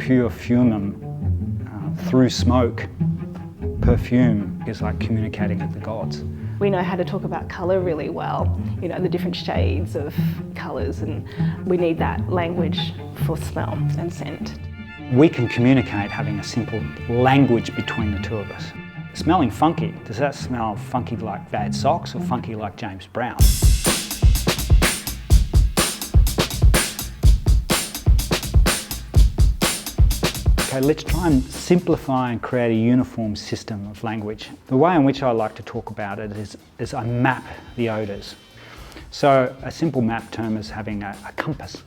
pure fumum, through smoke, perfume is like communicating with the gods. We know how to talk about colour really well, you know, the different shades of colours, and we need that language for smell and scent. We can communicate having a simple language between the two of us. Smelling funky, does that smell funky like bad socks or funky like James Brown? Okay, let's try and simplify and create a uniform system of language. The way in which I like to talk about it is I map the odours. So a simple map term is having a compass.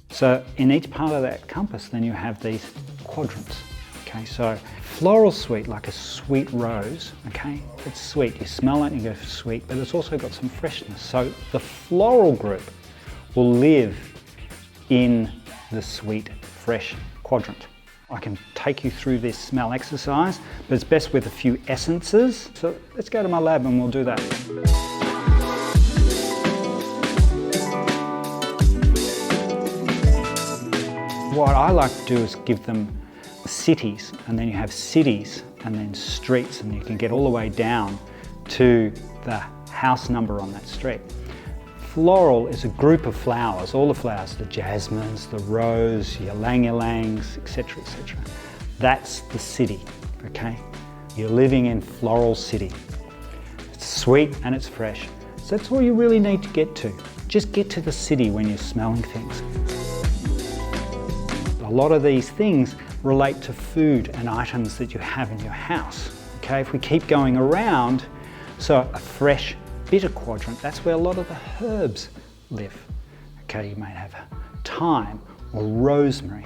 So in each part of that compass then you have these quadrants. Okay, so floral sweet, like a sweet rose, okay, it's sweet. You smell it and you go sweet, but it's also got some freshness. So the floral group will live in the sweet, fresh quadrant. I can take you through this smell exercise, but it's best with a few essences. So let's go to my lab and we'll do that. What I like to do is give them cities, and then you have cities and then streets, and you can get all the way down to the house number on that street. Floral is a group of flowers, all the flowers, the jasmines, the rose, ylang-ylangs, etc., etc. That's the city, okay? You're living in floral city. It's sweet and it's fresh. So that's all you really need to get to. Just get to the city when you're smelling things. A lot of these things relate to food and items that you have in your house, okay? If we keep going around, so a fresh, bitter quadrant, that's where a lot of the herbs live. Okay, you may have thyme or rosemary,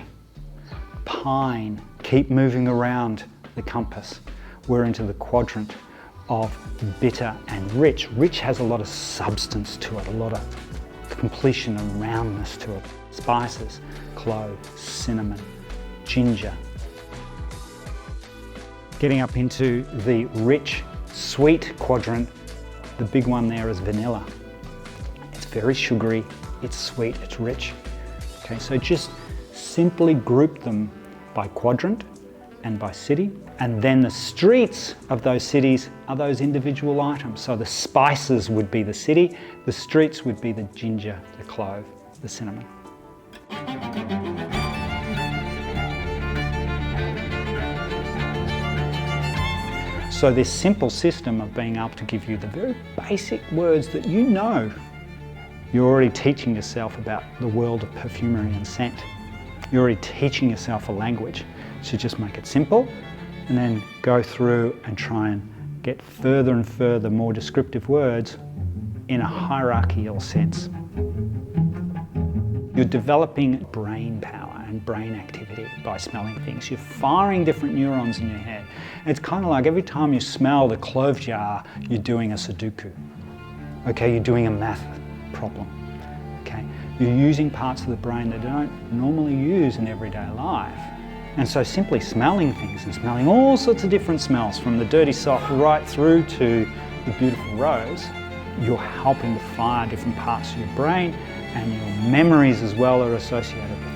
pine. Keep moving around the compass. We're into the quadrant of bitter and rich. Rich has a lot of substance to it, a lot of completion and roundness to it. Spices, clove, cinnamon, ginger. Getting up into the rich, sweet quadrant, the big one there is vanilla. It's very sugary, it's sweet, it's rich. Okay, so just simply group them by quadrant and by city, and then the streets of those cities are those individual items. So the spices would be the city, the streets would be the ginger, the clove, the cinnamon. So this simple system of being able to give you the very basic words that you know, you're already teaching yourself about the world of perfumery and scent. You're already teaching yourself a language. So just make it simple and then go through and try and get further and further more descriptive words in a hierarchical sense. You're developing brain power and brain activity by smelling things. You're firing different neurons in your head. It's kind of like every time you smell the clove jar, you're doing a Sudoku. Okay, you're doing a math problem. Okay, you're using parts of the brain that you don't normally use in everyday life. And so simply smelling things and smelling all sorts of different smells, from the dirty sock right through to the beautiful rose, you're helping to fire different parts of your brain, and your memories as well are associated with